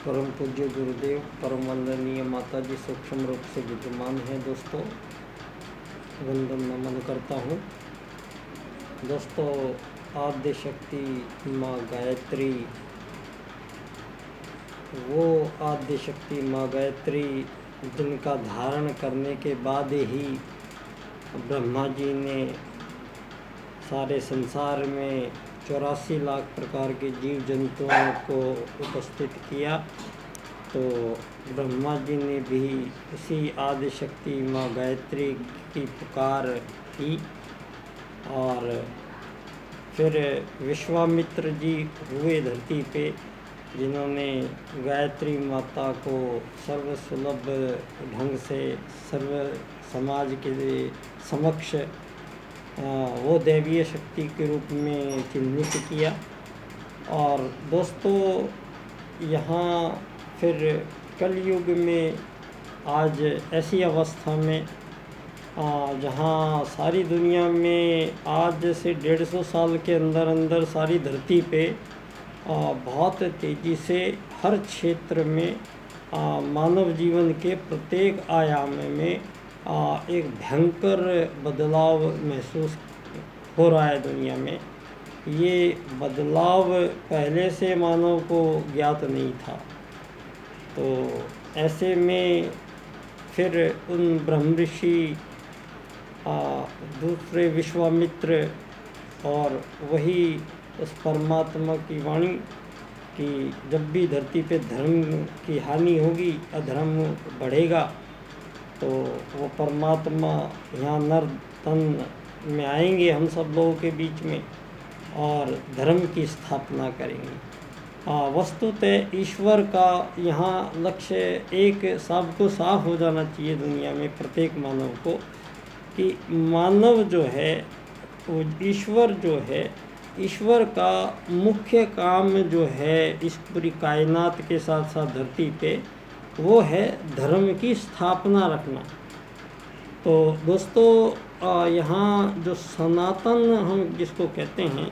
परम पूज्य गुरुदेव, परम वंदनीय माता जी सूक्ष्म रूप से विद्यमान है। दोस्तों, वंदन नमन करता हूँ। दोस्तों, आद्य शक्ति माँ गायत्री, वो आद्य शक्ति माँ गायत्री जिनका धारण करने के बाद ही ब्रह्मा जी ने सारे संसार में 84 लाख प्रकार के जीव जंतुओं को उपस्थित किया, तो ब्रह्मा जी ने भी उसी आदि शक्ति माँ गायत्री की पुकार की। और फिर विश्वामित्र जी हुए धरती पे, जिन्होंने गायत्री माता को सर्वसुलभ ढंग से सर्व समाज के समक्ष वो दैवीय शक्ति के रूप में चिन्हित किया। और दोस्तों, यहाँ फिर कलयुग में आज ऐसी अवस्था में जहाँ सारी दुनिया में आज से 150 साल के अंदर अंदर सारी धरती पे बहुत तेज़ी से हर क्षेत्र में मानव जीवन के प्रत्येक आयाम में एक भयंकर बदलाव महसूस हो रहा है दुनिया में। ये बदलाव पहले से मानव को ज्ञात नहीं था। तो ऐसे में फिर उन ब्रह्म ऋषि दूसरे विश्वामित्र और वही उस परमात्मा की वाणी कि जब भी धरती पे धर्म की हानि होगी, अधर्म बढ़ेगा, तो वो परमात्मा यहाँ नर तन में आएंगे हम सब लोगों के बीच में और धर्म की स्थापना करेंगे। वस्तुतः ईश्वर का यहाँ लक्ष्य एक सबको साफ हो जाना चाहिए दुनिया में प्रत्येक मानव को, कि मानव जो है वो ईश्वर जो है, ईश्वर का मुख्य काम जो है इस पूरी कायनात के साथ साथ धरती पे, वो है धर्म की स्थापना रखना। तो दोस्तों, यहाँ जो सनातन हम जिसको कहते हैं,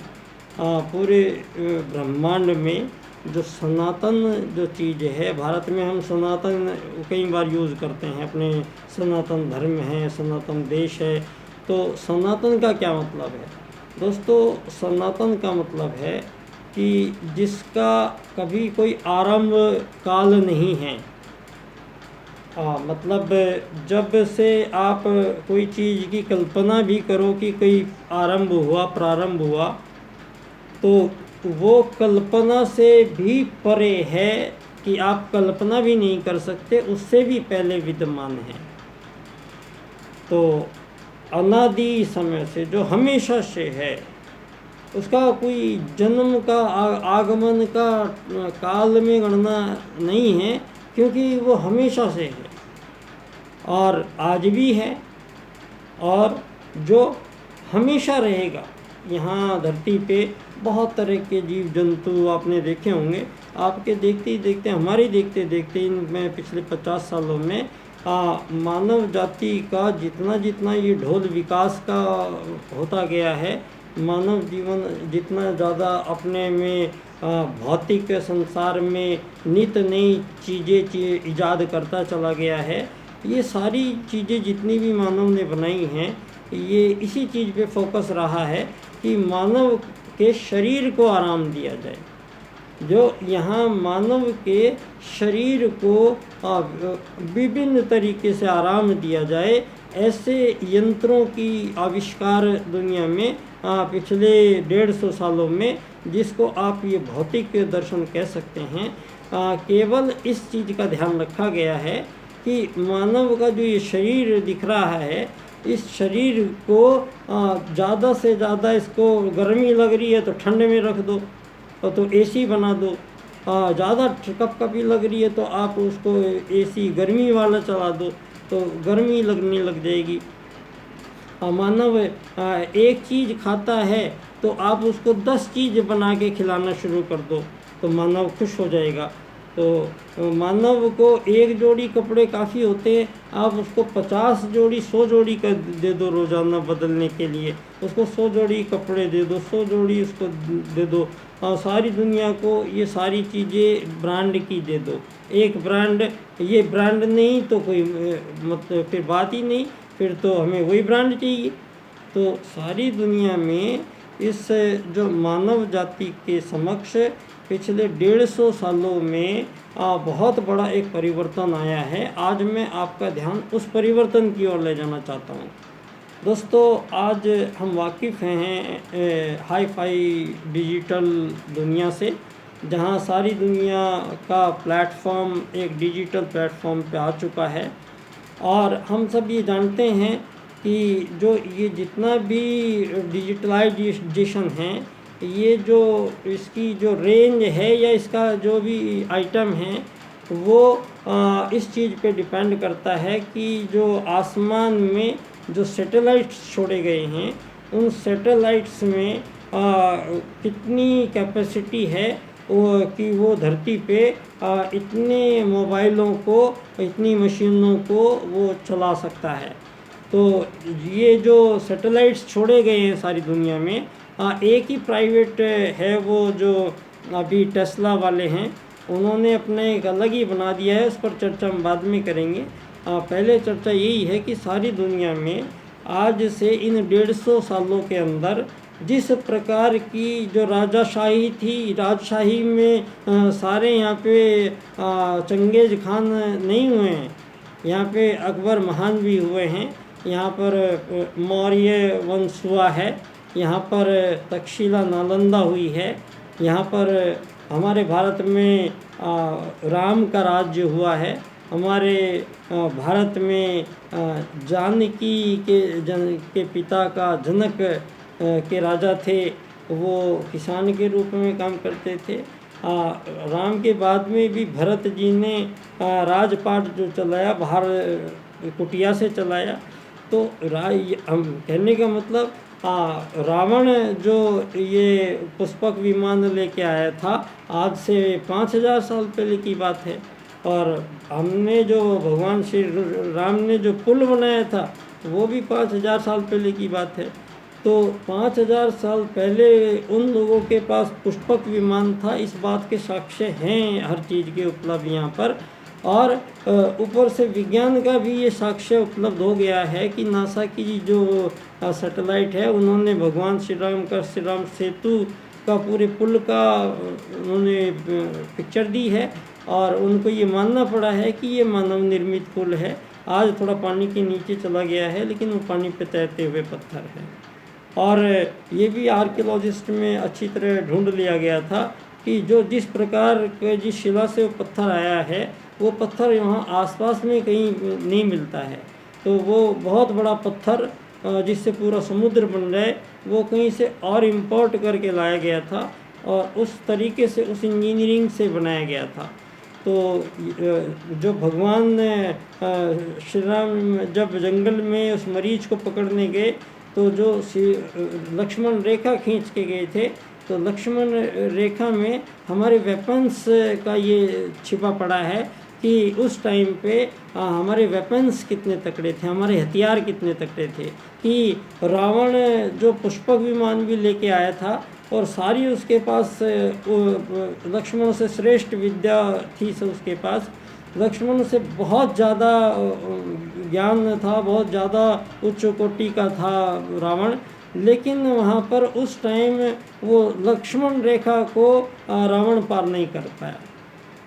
पूरे ब्रह्मांड में जो सनातन जो चीज़ है, भारत में हम सनातन कई बार यूज़ करते हैं, अपने सनातन धर्म है, सनातन देश है। तो सनातन का क्या मतलब है दोस्तों? सनातन का मतलब है कि जिसका कभी कोई आरंभ काल नहीं है। मतलब जब से आप कोई चीज़ की कल्पना भी करो कि कोई आरंभ हुआ, प्रारंभ हुआ, तो वो कल्पना से भी परे है कि आप कल्पना भी नहीं कर सकते, उससे भी पहले विद्यमान है। तो अनादि समय से जो हमेशा से है, उसका कोई जन्म का आगमन का काल में गणना नहीं है, क्योंकि वो हमेशा से है और आज भी है और जो हमेशा रहेगा। यहाँ धरती पे बहुत तरह के जीव जंतु आपने देखे होंगे। आपके देखते ही देखते, हमारे देखते देखते इनमें पिछले 50 सालों में मानव जाति का जितना जितना ये ढोल विकास का होता गया है, मानव जीवन जितना ज़्यादा अपने में भौतिक संसार में नित नई चीज़ें ईजाद करता चला गया है। ये सारी चीज़ें जितनी भी मानव ने बनाई हैं, ये इसी चीज़ पे फोकस रहा है कि मानव के शरीर को आराम दिया जाए। जो यहाँ मानव के शरीर को विभिन्न तरीके से आराम दिया जाए, ऐसे यंत्रों की आविष्कार दुनिया में पिछले 150 सालों में, जिसको आप ये भौतिक दर्शन कह सकते हैं, केवल इस चीज़ का ध्यान रखा गया है कि मानव का जो ये शरीर दिख रहा है, इस शरीर को ज़्यादा से ज़्यादा, इसको गर्मी लग रही है तो ठंड में रख दो, तो एसी बना दो। ज़्यादा कपकपी लग रही है तो आप उसको एसी गर्मी वाला चला दो, तो गर्मी लगने लग जाएगी। मानव एक चीज़ खाता है तो आप उसको 10 चीज़ बना के खिलाना शुरू कर दो, तो मानव खुश हो जाएगा। तो मानव को एक जोड़ी कपड़े काफ़ी होते हैं, आप उसको 50 जोड़ी 100 जोड़ी का दे दो रोज़ाना बदलने के लिए, उसको 100 जोड़ी कपड़े दे दो, 100 जोड़ी उसको दे दो, और सारी दुनिया को ये सारी चीज़ें ब्रांड की दे दो। एक ब्रांड, ये ब्रांड नहीं तो कोई मतलब फिर बात ही नहीं, फिर तो हमें वही ब्रांड चाहिए। तो सारी दुनिया में इस जो मानव जाति के समक्ष पिछले 150 सालों में बहुत बड़ा एक परिवर्तन आया है। आज मैं आपका ध्यान उस परिवर्तन की ओर ले जाना चाहता हूँ। दोस्तों, आज हम वाकिफ़ हैं हाई फाई डिजिटल दुनिया से, जहाँ सारी दुनिया का प्लेटफॉर्म एक डिजिटल प्लेटफॉर्म पे आ चुका है। और हम सब ये जानते हैं कि जो ये जितना भी डिजिटलाइजेशन है, ये जो इसकी जो रेंज है या इसका जो भी आइटम है, वो इस चीज़ पे डिपेंड करता है कि जो आसमान में जो सैटेलाइट्स छोड़े गए हैं, उन सैटेलाइट्स में कितनी कैपेसिटी है कि वो धरती पे इतने मोबाइलों को, इतनी मशीनों को वो चला सकता है। तो ये जो सैटेलाइट्स छोड़े गए हैं सारी दुनिया में, एक ही प्राइवेट है वो जो अभी टेस्ला वाले हैं, उन्होंने अपने एक अलग ही बना दिया है, उस पर चर्चा हम बाद में करेंगे। पहले चर्चा यही है कि सारी दुनिया में आज से इन 150 सालों के अंदर जिस प्रकार की जो राजाशाही थी, राजशाही में सारे यहाँ पे चंगेज खान नहीं हुए हैं, यहाँ पे अकबर महान भी हुए हैं, यहाँ पर मौर्य वंश हुआ है, यहाँ पर तक्षशिला नालंदा हुई है, यहाँ पर हमारे भारत में राम का राज्य हुआ है, हमारे भारत में जानकी के पिता का जनक के राजा थे, वो किसान के रूप में काम करते थे। राम के बाद में भी भरत जी ने राजपाट जो चलाया, बाहर कुटिया से चलाया। तो हम कहने का मतलब रावण जो ये पुष्पक विमान लेके आया था, आज से 5000 साल पहले की बात है। और हमने जो भगवान श्री राम ने जो पुल बनाया था, वो भी 5000 साल पहले की बात है। तो 5000 साल पहले उन लोगों के पास पुष्पक विमान था, इस बात के साक्ष्य हैं हर चीज़ के उपलब्ध यहाँ पर। और ऊपर से विज्ञान का भी ये साक्ष्य उपलब्ध हो गया है कि नासा की जो सैटेलाइट है, उन्होंने भगवान श्री राम का श्री राम सेतु का पूरे पुल का उन्होंने पिक्चर दी है, और उनको ये मानना पड़ा है कि ये मानव निर्मित पुल है। आज थोड़ा पानी के नीचे चला गया है, लेकिन वो पानी पे तैरते हुए पत्थर है। और ये भी आर्कियोलॉजिस्ट में अच्छी तरह ढूंढ लिया गया था कि जो जिस प्रकार के जिस शिला से वो पत्थर आया है, वो पत्थर यहाँ आसपास में कहीं नहीं मिलता है। तो वो बहुत बड़ा पत्थर जिससे पूरा समुद्र बन जाए, वो कहीं से और इम्पोर्ट करके लाया गया था, और उस तरीके से उस इंजीनियरिंग से बनाया गया था। तो जो भगवान श्री राम जब जंगल में उस मरीच को पकड़ने गए, तो जो लक्ष्मण रेखा खींच के गए थे, तो लक्ष्मण रेखा में हमारे वेपन्स का ये छिपा पड़ा है कि उस टाइम पे हमारे वेपन्स कितने तकड़े थे, हमारे हथियार कितने तकड़े थे। कि रावण जो पुष्पक विमान भी लेके आया था, और सारी उसके पास लक्ष्मण से श्रेष्ठ विद्या थी, से उसके पास लक्ष्मण से बहुत ज़्यादा ज्ञान था, बहुत ज़्यादा उच्च कोटि का था रावण। लेकिन वहाँ पर उस टाइम वो लक्ष्मण रेखा को रावण पार नहीं कर पाया।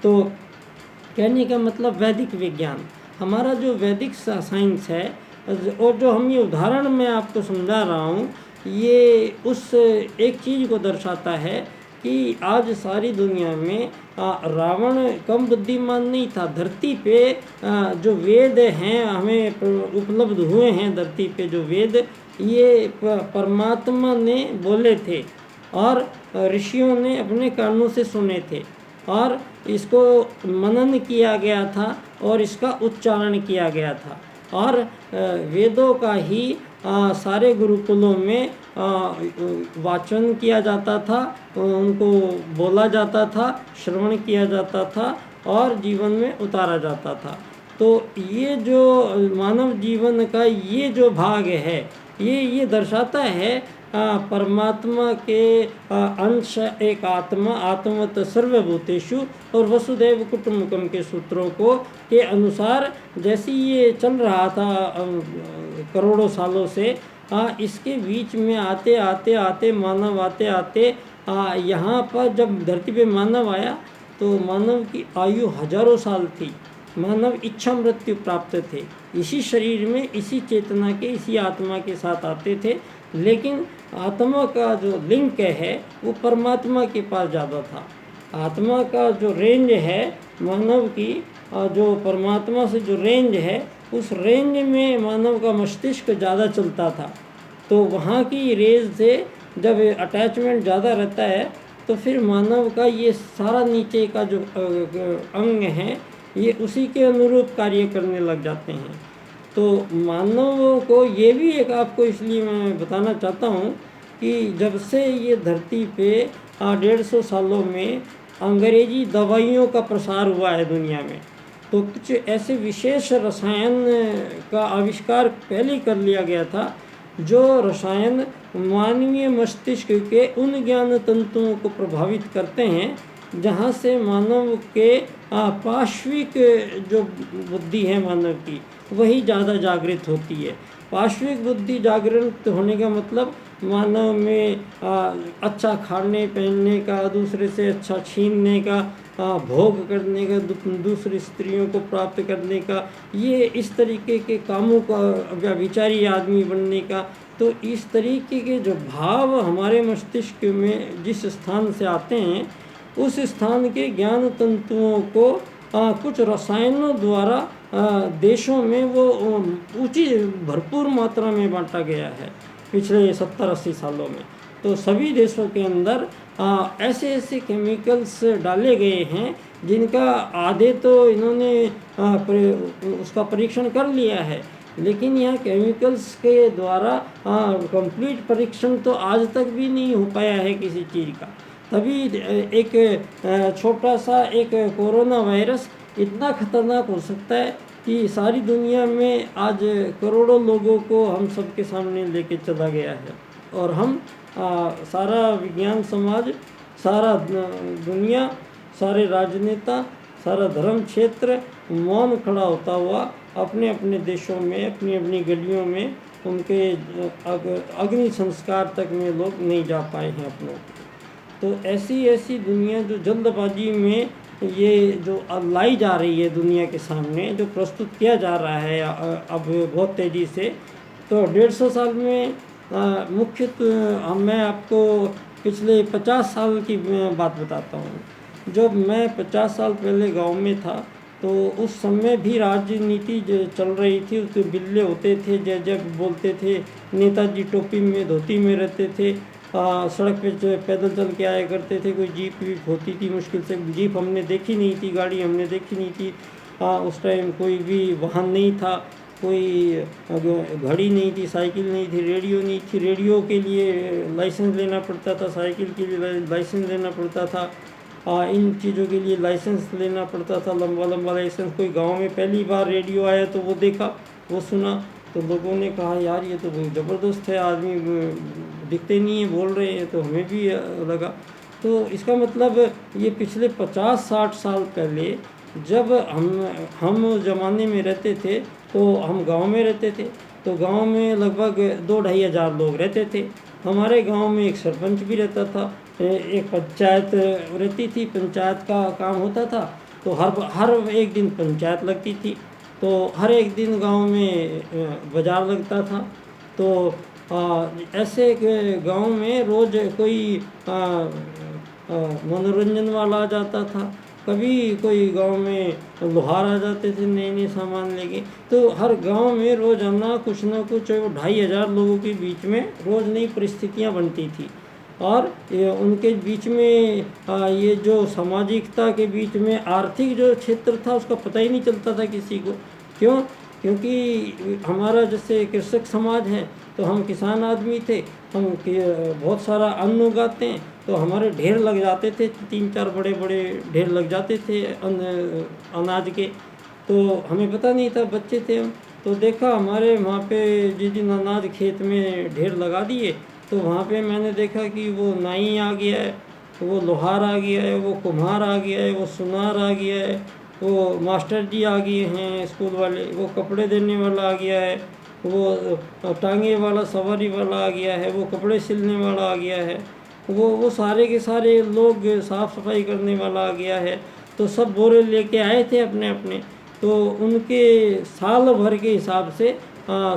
तो कहने का मतलब वैदिक विज्ञान, हमारा जो वैदिक साइंस है, और जो हम ये उदाहरण मैं आपको समझा रहा हूँ, ये उस एक चीज़ को दर्शाता है कि आज सारी दुनिया में रावण कम बुद्धिमान नहीं था। धरती पे जो वेद हैं हमें उपलब्ध हुए हैं, धरती पे जो वेद, ये परमात्मा ने बोले थे, और ऋषियों ने अपने कानों से सुने थे, और इसको मनन किया गया था, और इसका उच्चारण किया गया था। और वेदों का ही सारे गुरुकुलों में वाचन किया जाता था, उनको बोला जाता था, श्रवण किया जाता था, और जीवन में उतारा जाता था। तो ये जो मानव जीवन का ये जो भाग है, ये दर्शाता है परमात्मा के अंश एक आत्मा, आत्मवत सर्वभूतेषु और वसुदैव कुटुम्बकम के सूत्रों को के अनुसार जैसे ये चल रहा था करोड़ों सालों से, इसके बीच में आते आते आते मानव आते आते यहाँ पर जब धरती पे मानव आया तो मानव की आयु हजारों साल थी। मानव इच्छा मृत्यु प्राप्त थे, इसी शरीर में इसी चेतना के इसी आत्मा के साथ आते थे, लेकिन आत्मा का जो लिंक है वो परमात्मा के पास ज़्यादा था। आत्मा का जो रेंज है मानव की, जो परमात्मा से जो रेंज है, उस रेंज में मानव का मस्तिष्क ज़्यादा चलता था। तो वहाँ की रेंज से जब अटैचमेंट ज़्यादा रहता है तो फिर मानव का ये सारा नीचे का जो अंग है ये उसी के अनुरूप कार्य करने लग जाते हैं। तो मानव को ये भी एक आपको इसलिए मैं बताना चाहता हूँ कि जब से ये धरती पे 150 सालों में अंग्रेजी दवाइयों का प्रसार हुआ है दुनिया में, तो कुछ ऐसे विशेष रसायन का आविष्कार पहले कर लिया गया था जो रसायन मानवीय मस्तिष्क के उन ज्ञान तंतुओं को प्रभावित करते हैं जहाँ से मानव के पाश्विक जो बुद्धि है मानव की वही ज़्यादा जागृत होती है। पाश्विक बुद्धि जागृत होने का मतलब मानव में अच्छा खाने पहनने का, दूसरे से अच्छा छीनने का, भोग करने का, दूसरी स्त्रियों को प्राप्त करने का, ये इस तरीके के कामों का, व्यभिचारी आदमी बनने का। तो इस तरीके के जो भाव हमारे मस्तिष्क में जिस स्थान से आते हैं उस स्थान के ज्ञान तंतुओं को कुछ रसायनों द्वारा देशों में वो ऊंची भरपूर मात्रा में बांटा गया है पिछले 70-80 सालों में। तो सभी देशों के अंदर ऐसे ऐसे केमिकल्स डाले गए हैं जिनका आधे तो इन्होंने उसका परीक्षण कर लिया है, लेकिन यह केमिकल्स के द्वारा कंप्लीट परीक्षण तो आज तक भी नहीं हो पाया है किसी चीज़ का। तभी एक छोटा सा एक कोरोना वायरस इतना खतरनाक हो सकता है कि सारी दुनिया में आज करोड़ों लोगों को हम सबके सामने लेके चला गया है, और हम सारा विज्ञान समाज, सारा दुनिया, सारे राजनेता, सारा धर्म क्षेत्र मौन खड़ा होता हुआ अपने अपने देशों में, अपनी अपनी गलियों में उनके अग्नि संस्कार तक में लोग नहीं जा पाए हैं अपनों। तो ऐसी ऐसी दुनिया जो जल्दबाजी में ये जो लाई जा रही है दुनिया के सामने, जो प्रस्तुत किया जा रहा है अब बहुत तेज़ी से, तो 150 साल में मुख्य मैं आपको पिछले 50 साल की बात बताता हूँ। जब मैं 50 साल पहले गांव में था तो उस समय भी राजनीति चल रही थी। उसके बिल्ले होते थे, जब बोलते थे, नेताजी टोपी में धोती में रहते थे, सड़क पे पैदल चल के आया करते थे। कोई जीप वीप होती थी, मुश्किल से जीप हमने देखी नहीं थी, गाड़ी हमने देखी नहीं थी। उस टाइम कोई भी वाहन नहीं था, कोई घड़ी नहीं थी, साइकिल नहीं थी, रेडियो नहीं थी। रेडियो के लिए लाइसेंस लेना पड़ता था, साइकिल के लिए लाइसेंस लेना पड़ता था, इन चीज़ों के लिए लाइसेंस लेना पड़ता था, लंबा लंबा लाइसेंस। कोई गांव में पहली बार रेडियो आया तो वो देखा, वो सुना, तो लोगों ने कहा यार ये तो बहुत ज़बरदस्त है, आदमी दिखते नहीं है, बोल रहे हैं, तो हमें भी लगा। तो इसका मतलब ये पिछले 50-60 साल पहले जब हम उस ज़माने में रहते थे तो हम गांव में रहते थे। तो गांव में लगभग 2-2.5 हज़ार लोग रहते थे। हमारे गांव में एक सरपंच भी रहता था, एक पंचायत रहती थी, पंचायत का काम होता था। तो हर एक दिन पंचायत लगती थी, तो हर एक दिन गांव में बाज़ार लगता था। तो ऐसे गांव में रोज़ कोई मनोरंजन वाला आ जाता था, कभी कोई गांव में लोहार आ जाते थे नए नए सामान लेके। तो हर गांव में रोज़ाना कुछ ना कुछ 2.5 हज़ार लोगों के बीच में रोज़ नई परिस्थितियां बनती थी, और उनके बीच में ये जो सामाजिकता के बीच में आर्थिक जो क्षेत्र था उसका पता ही नहीं चलता था किसी को। क्यों? क्योंकि हमारा जैसे कृषक समाज है, तो हम किसान आदमी थे, हम बहुत सारा अन्न उगाते हैं, तो हमारे ढेर लग जाते थे, 3-4 बड़े बड़े ढेर लग जाते थे अनाज के। तो हमें पता नहीं था, बच्चे थे हम। तो देखा हमारे वहाँ पे जिस दिन अनाज खेत में ढेर लगा दिए, तो वहाँ पे मैंने देखा कि वो नाई आ गया है, वो लोहार आ गया है, वो कुम्हार आ गया है, वो सुनार आ गया है, वो मास्टर जी आ गए हैं स्कूल वाले, वो कपड़े देने वाला आ गया है, वो टांगे वाला सवारी वाला आ गया है, वो कपड़े सिलने वाला आ गया है, वो सारे के सारे लोग साफ़ सफाई करने वाला आ गया है। तो सब बोरे लेके आए थे अपने अपने। तो उनके साल भर के हिसाब से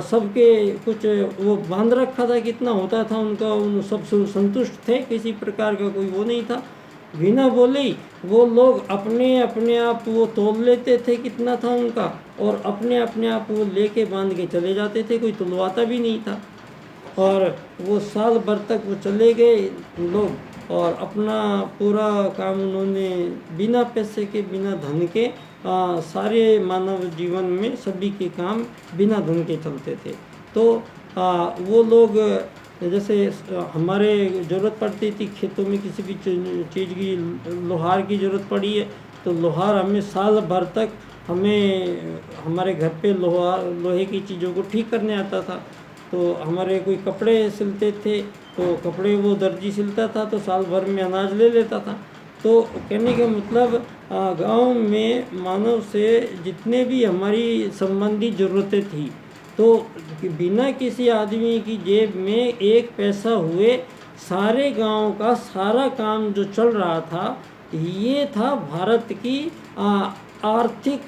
सबके कुछ वो बांध रखा था, कितना होता था उनका, उन सब संतुष्ट थे, किसी प्रकार का कोई वो नहीं था। बिना बोले ही वो लोग अपने अपने आप वो तोल लेते थे कितना था उनका, और अपने अपने आप वो लेके बांध के चले जाते थे, कोई तुलवाता भी नहीं था। और वो साल भर तक वो चले गए लोग, और अपना पूरा काम उन्होंने बिना पैसे के, बिना धन के, सारे मानव जीवन में सभी के काम बिना धन के चलते थे। तो वो लोग जैसे हमारे ज़रूरत पड़ती थी खेतों में किसी भी चीज़ की, लोहार की ज़रूरत पड़ी है, तो लोहार हमें साल भर तक हमें हमारे घर पे लोहे की चीज़ों को ठीक करने आता था। तो हमारे कोई कपड़े सिलते थे, तो कपड़े वो दर्जी सिलता था, तो साल भर में अनाज ले लेता था। तो कहने का मतलब गांव में मानव से जितने भी हमारी संबंधी ज़रूरतें थी, तो बिना किसी आदमी की जेब में एक पैसा हुए सारे गांव का सारा काम जो चल रहा था, ये था भारत की आर्थिक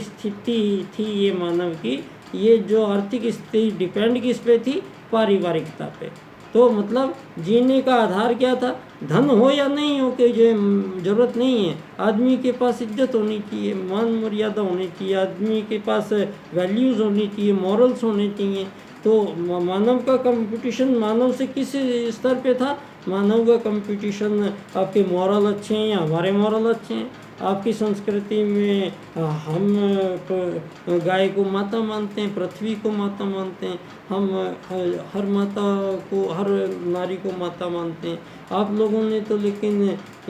स्थिति थी ये मानव की। ये जो आर्थिक स्थिति डिपेंड किस पे थी? पारिवारिकता पे। तो मतलब जीने का आधार क्या था? धन हो या नहीं हो, कि ये ज़रूरत नहीं है। आदमी के पास इज्जत होनी चाहिए, मान मर्यादा होनी चाहिए, आदमी के पास वैल्यूज़ होनी चाहिए, मॉरल्स होने चाहिए। तो मानव का कंपटीशन मानव से किस स्तर पे था? मानव का कंपटीशन आपके मॉरल अच्छे हैं या हमारे मॉरल अच्छे हैं। आपकी संस्कृति में हम गाय को माता मानते हैं, पृथ्वी को माता मानते हैं, हम हर माता को, हर नारी को माता मानते हैं। आप लोगों ने तो लेकिन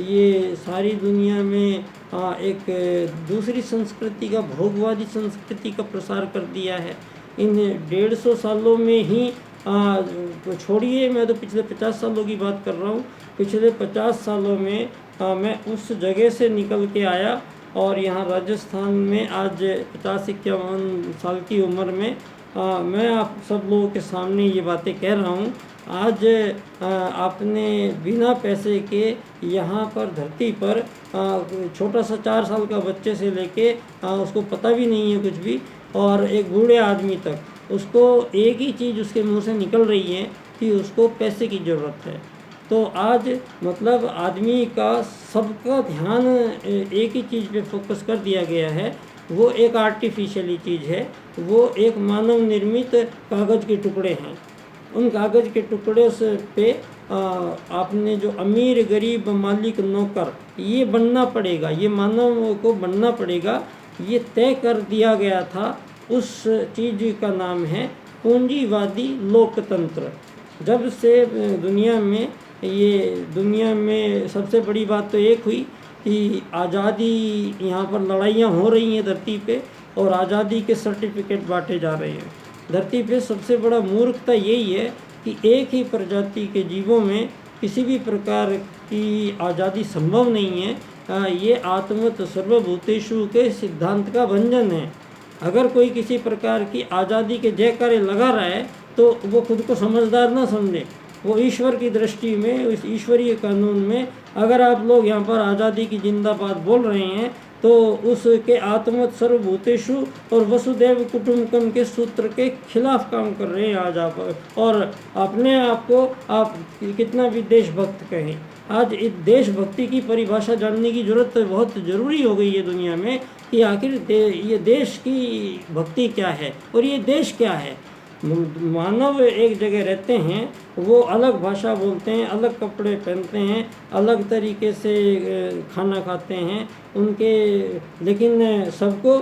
ये सारी दुनिया में एक दूसरी संस्कृति का, भोगवादी संस्कृति का प्रसार कर दिया है। इन 150 सालों में ही छोड़िए, मैं तो पिछले 50 सालों की बात कर रहा हूँ। पिछले 50 सालों में मैं उस जगह से निकल के आया, और यहाँ राजस्थान में आज 50-51 साल की उम्र में मैं आप सब लोगों के सामने ये बातें कह रहा हूँ। आज आपने बिना पैसे के यहाँ पर धरती पर छोटा सा 4 साल का बच्चे से लेके उसको पता भी नहीं है कुछ भी, और एक बूढ़े आदमी तक, उसको एक ही चीज़ उसके मुंह से निकल रही है कि उसको पैसे की ज़रूरत है। तो आज मतलब आदमी का सबका ध्यान एक ही चीज़ पे फोकस कर दिया गया है। वो एक आर्टिफिशियली चीज़ है, वो एक मानव निर्मित कागज़ के टुकड़े हैं। उन कागज़ के टुकड़े से पे आपने जो अमीर, गरीब, मालिक, नौकर, ये बनना पड़ेगा, ये मानव को बनना पड़ेगा। ये तय कर दिया गया था। उस चीज़ का नाम है पूंजीवादी लोकतंत्र। जब से दुनिया में सबसे बड़ी बात तो एक हुई कि आज़ादी, यहाँ पर लड़ाइयाँ हो रही हैं धरती पे, और आज़ादी के सर्टिफिकेट बांटे जा रहे हैं धरती पे। सबसे बड़ा मूर्खता यही है कि एक ही प्रजाति के जीवों में किसी भी प्रकार की आज़ादी संभव नहीं है। ये आत्मत सर्वभूतेषु के सिद्धांत का भंजन है। अगर कोई किसी प्रकार की आज़ादी के जयकारे लगा रहा है, तो वो खुद को समझदार ना समझे। वो ईश्वर की दृष्टि में, उस ईश्वरीय कानून में, अगर आप लोग यहाँ पर आज़ादी की जिंदाबाद बोल रहे हैं, तो उसके आत्मत सर्वभूतेषु और वसुदैव कुटुंबकम के सूत्र के खिलाफ काम कर रहे हैं आज आप। और अपने आप को आप कितना भी देशभक्त कहें, आज इस देशभक्ति की परिभाषा जानने की ज़रूरत बहुत ज़रूरी हो गई है दुनिया में, कि आखिर ये देश की भक्ति क्या है और ये देश क्या है। मानव एक जगह रहते हैं, वो अलग भाषा बोलते हैं, अलग कपड़े पहनते हैं, अलग तरीके से खाना खाते हैं उनके, लेकिन सबको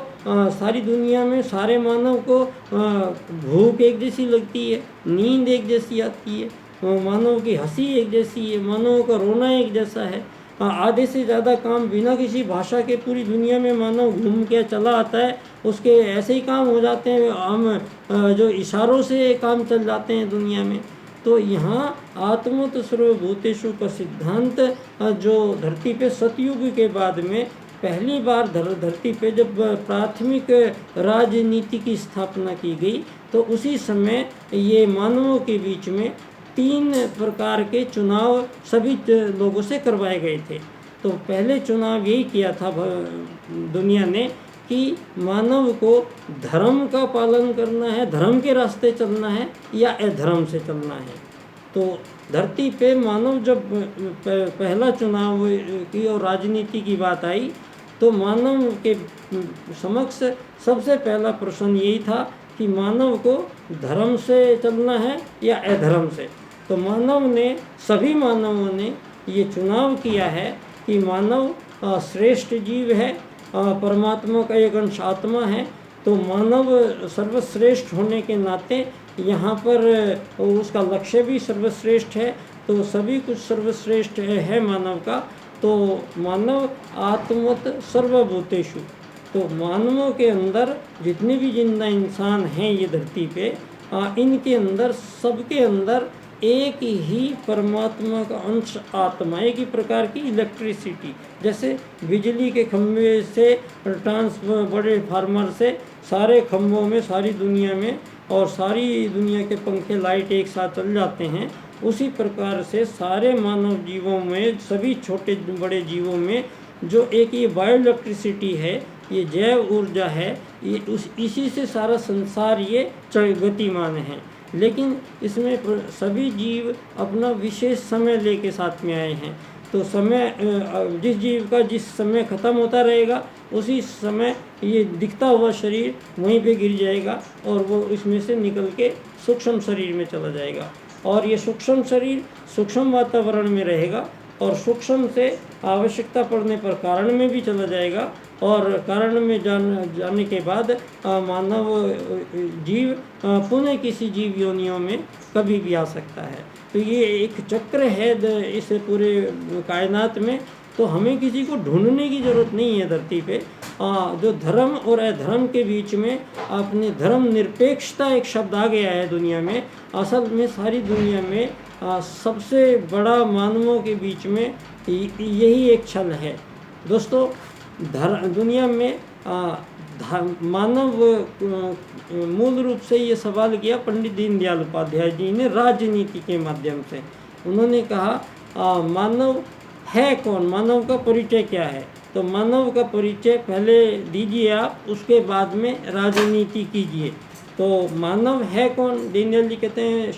सारी दुनिया में सारे मानव को भूख एक जैसी लगती है, नींद एक जैसी आती है, मानव की हंसी एक जैसी है, मानव का रोना एक जैसा है। आधे से ज़्यादा काम बिना किसी भाषा के पूरी दुनिया में मानव घूम के चला आता है, उसके ऐसे ही काम हो जाते हैं। हम जो इशारों से काम चल जाते हैं दुनिया में। तो यहाँ आत्मत सर्वभूतेषु का सिद्धांत जो धरती पे सतयुग के बाद में पहली बार धरती पे जब प्राथमिक राजनीति की स्थापना की गई, तो उसी समय ये मानवों के बीच में 3 प्रकार के चुनाव सभी लोगों से करवाए गए थे। तो पहले चुनाव यही किया था दुनिया ने कि मानव को धर्म का पालन करना है, धर्म के रास्ते चलना है या अधर्म से चलना है। तो धरती पे मानव जब पहला चुनाव की और राजनीति की बात आई, तो मानव के समक्ष सबसे पहला प्रश्न यही था कि मानव को धर्म से चलना है या अधर्म से। तो सभी मानवों ने ये चुनाव किया है कि मानव श्रेष्ठ जीव है, परमात्मा का एक अंश आत्मा है। तो मानव सर्वश्रेष्ठ होने के नाते यहाँ पर उसका लक्ष्य भी सर्वश्रेष्ठ है। तो सभी कुछ सर्वश्रेष्ठ है मानव का। तो मानव आत्मत सर्वभूतेषु, तो मानवों के अंदर जितने भी जिंदा इंसान हैं ये धरती पे, इनके अंदर सबके अंदर एक ही परमात्मा का अंश आत्मा, एक ही प्रकार की इलेक्ट्रिसिटी। जैसे बिजली के खंभे से बड़े फार्मर से सारे खंभों में सारी दुनिया में और सारी दुनिया के पंखे लाइट एक साथ चल जाते हैं, उसी प्रकार से सारे मानव जीवों में, सभी छोटे बड़े जीवों में जो एक ये बायो इलेक्ट्रिसिटी है, ये जैव ऊर्जा है, ये इसी से सारा संसार ये गतिमान है। लेकिन इसमें सभी जीव अपना विशेष समय लेके साथ में आए हैं। तो समय जिस जीव का जिस समय ख़त्म होता रहेगा, उसी समय ये दिखता हुआ शरीर वहीं पे गिर जाएगा और वो इसमें से निकल के सूक्ष्म शरीर में चला जाएगा। और ये सूक्ष्म शरीर सूक्ष्म वातावरण में रहेगा और सूक्ष्म से आवश्यकता पड़ने पर कारण में भी चला जाएगा। और कारण में जाने के बाद मानव जीव पुनः किसी जीव योनियों में कभी भी आ सकता है। तो ये एक चक्र है इस पूरे कायनात में। तो हमें किसी को ढूंढने की ज़रूरत नहीं है धरती पे। जो धर्म और अधर्म के बीच में अपने धर्म निरपेक्षता एक शब्द आ गया है दुनिया में। असल में सारी दुनिया में सबसे बड़ा मानवों के बीच में यही एक छल है दोस्तों। दुनिया में मानव मूल रूप से ये सवाल किया पंडित दीनदयाल उपाध्याय जी ने राजनीति के माध्यम से। उन्होंने कहा मानव है कौन, मानव का परिचय क्या है। तो मानव का परिचय पहले दीजिए आप, उसके बाद में राजनीति कीजिए। तो मानव है कौन, दीनदयाल जी कहते हैं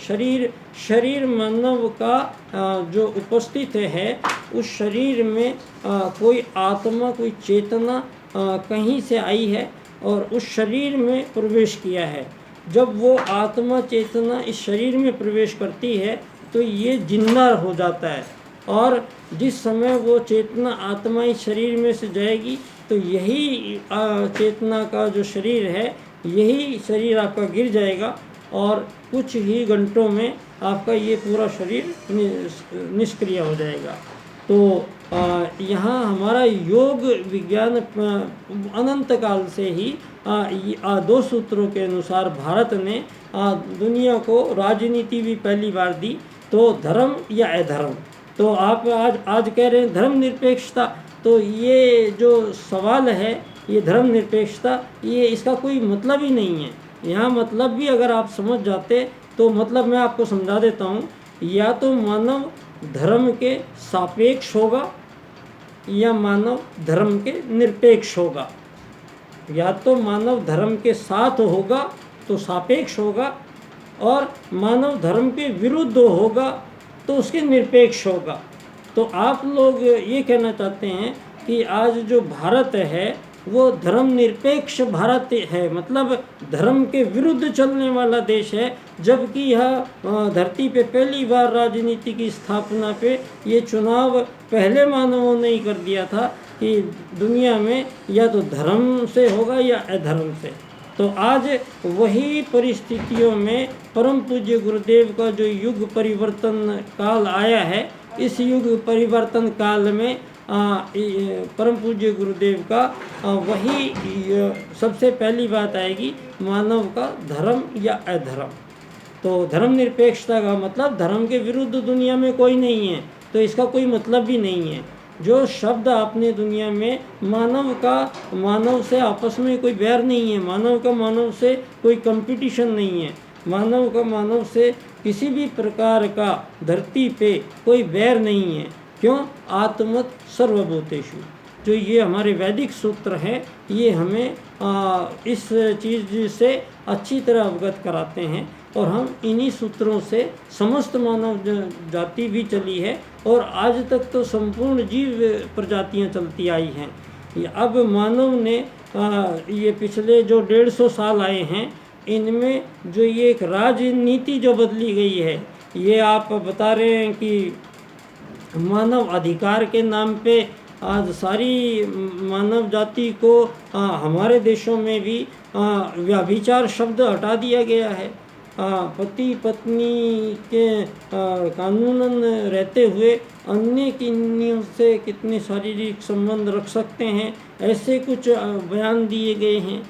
शरीर मानव का जो उपस्थित है, उस शरीर में कोई आत्मा, कोई चेतना कहीं से आई है और उस शरीर में प्रवेश किया है। जब वो आत्मा चेतना इस शरीर में प्रवेश करती है तो ये जिंदा हो जाता है। और जिस समय वो चेतना आत्मा इस शरीर में से जाएगी तो यही चेतना का जो शरीर है, यही शरीर आपका गिर जाएगा और कुछ ही घंटों में आपका ये पूरा शरीर निष्क्रिय हो जाएगा। तो यहाँ हमारा योग विज्ञान अनंत काल से ही 2 सूत्रों के अनुसार भारत ने दुनिया को राजनीति भी पहली बार दी। तो धर्म या अधर्म, तो आप आज कह रहे हैं धर्म निरपेक्षता, तो ये जो सवाल है ये धर्म निरपेक्षता, ये इसका कोई मतलब ही नहीं है। यहाँ मतलब भी अगर आप समझ जाते तो मतलब मैं आपको समझा देता हूँ। या तो मानव धर्म के सापेक्ष होगा या मानव धर्म के निरपेक्ष होगा। या तो मानव धर्म के साथ होगा तो सापेक्ष होगा, और मानव धर्म के विरुद्ध होगा तो उसके निरपेक्ष होगा। तो आप लोग ये कहना चाहते हैं कि आज जो भारत है वो धर्मनिरपेक्ष भारत है, मतलब धर्म के विरुद्ध चलने वाला देश है, जबकि यह धरती पे पहली बार राजनीति की स्थापना पे ये चुनाव पहले मानवों ने ही कर दिया था कि दुनिया में या तो धर्म से होगा या अधर्म से। तो आज वही परिस्थितियों में परम पूज्य गुरुदेव का जो युग परिवर्तन काल आया है, इस युग परिवर्तन काल में परम पूज्य गुरुदेव का वही सबसे पहली बात आएगी, मानव का धर्म या अधर्म। तो धर्मनिरपेक्षता का मतलब धर्म के विरुद्ध दुनिया में कोई नहीं है, तो इसका कोई मतलब भी नहीं है। जो शब्द आपने दुनिया में मानव से आपस में कोई बैर नहीं है, मानव का मानव से कोई कंपटीशन नहीं है, मानव का मानव से किसी भी प्रकार का धरती पे कोई बैर नहीं है। क्यों? आत्मत सर्वभूतेषु, जो ये हमारे वैदिक सूत्र हैं, ये हमें इस चीज़ से अच्छी तरह अवगत कराते हैं। और हम इन्हीं सूत्रों से समस्त मानव जाति भी चली है, और आज तक तो संपूर्ण जीव प्रजातियां चलती आई हैं। अब मानव ने ये पिछले जो 150 साल आए हैं, इनमें जो ये एक राजनीति जो बदली गई है, ये आप बता रहे हैं कि मानव अधिकार के नाम पे आज सारी मानव जाति को हमारे देशों में भी व्यभिचार शब्द हटा दिया गया है। पति पत्नी के कानूनन रहते हुए अन्य किन्नियों से कितने शारीरिक संबंध रख सकते हैं, ऐसे कुछ बयान दिए गए हैं।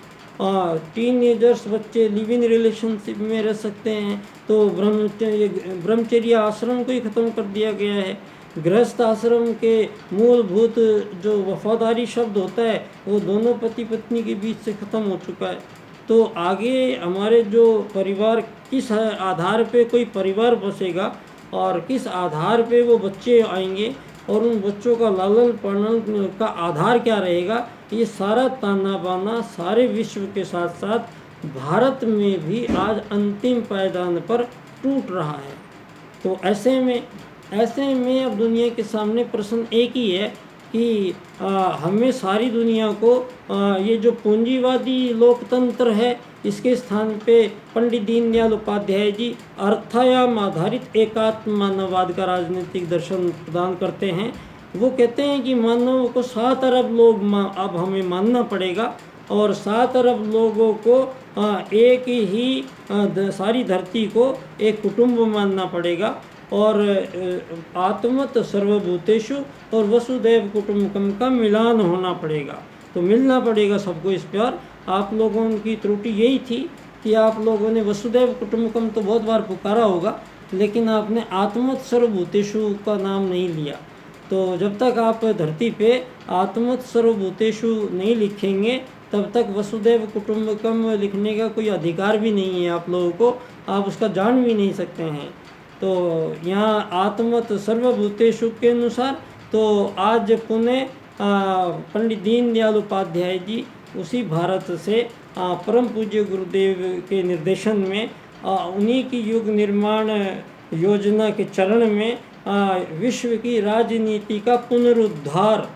टीनेजर्स बच्चे लिव इन रिलेशनशिप में रह सकते हैं, तो ब्रह्मचर्य आश्रम को ही ख़त्म कर दिया गया है। गृहस्थ आश्रम के मूलभूत जो वफादारी शब्द होता है, वो दोनों पति पत्नी के बीच से ख़त्म हो चुका है। तो आगे हमारे जो परिवार, किस आधार पे कोई परिवार बसेगा और किस आधार पे वो बच्चे आएंगे और उन बच्चों का लालन पालन का आधार क्या रहेगा, ये सारा ताना बाना सारे विश्व के साथ साथ भारत में भी आज अंतिम पायदान पर टूट रहा है। तो ऐसे में अब दुनिया के सामने प्रश्न एक ही है कि हमें सारी दुनिया को ये जो पूंजीवादी लोकतंत्र है, इसके स्थान पे पंडित दीनदयाल उपाध्याय जी अर्थायाम आधारित एकात्म मानववाद का राजनीतिक दर्शन प्रदान करते हैं। वो कहते हैं कि मानव को 7 अरब लोग अब हमें मानना पड़ेगा, और 7 अरब लोगों को एक ही सारी धरती को एक कुटुंब मानना पड़ेगा, और आत्मत सर्वभूतेषु और वसुदैव कुटुंबकम का मिलान होना पड़ेगा। तो मिलना पड़ेगा सबको इस प्यार। आप लोगों की त्रुटि यही थी कि आप लोगों ने वसुदैव कुटुंबकम तो बहुत बार पुकारा होगा, लेकिन आपने आत्मत सर्वभूतेषु का नाम नहीं लिया। तो जब तक आप धरती पे आत्मत सर्वभूतेषु नहीं लिखेंगे, तब तक वसुदैव कुटुंबकम लिखने का कोई अधिकार भी नहीं है आप लोगों को, आप उसका जान भी नहीं सकते हैं। तो यहाँ आत्मत सर्वभूतेषु के अनुसार तो आज पुणे पंडित दीनदयाल उपाध्याय जी उसी भारत से परम पूज्य गुरुदेव के निर्देशन में उन्हीं की युग निर्माण योजना के चरण में विश्व की राजनीति का पुनरुद्धार,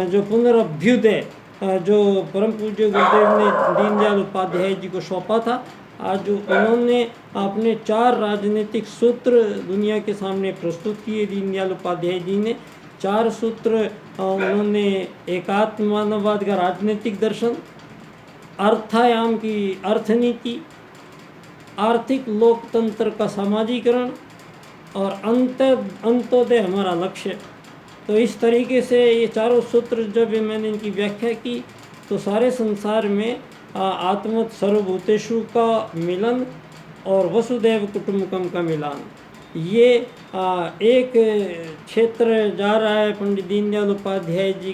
जो पुनरभ्युदय जो परम पूज्य गुरुदेव ने दीनदयाल उपाध्याय जी को सौंपा था, आज उन्होंने अपने 4 राजनीतिक सूत्र दुनिया के सामने प्रस्तुत किए। दीनदयाल उपाध्याय जी ने 4 सूत्र, उन्होंने एकात्म मानववाद का राजनीतिक दर्शन, अर्थायाम की अर्थनीति, आर्थिक लोकतंत्र का सामाजिकरण और अंत्योदय हमारा लक्ष्य। तो इस तरीके से ये चारों सूत्र जब मैंने इनकी व्याख्या की, तो सारे संसार में आत्मत सर्वभूतेषु का मिलन और वसुदैव कुटुंबकम का मिलान, ये एक क्षेत्र जा रहा है पंडित दीनदयाल उपाध्याय जी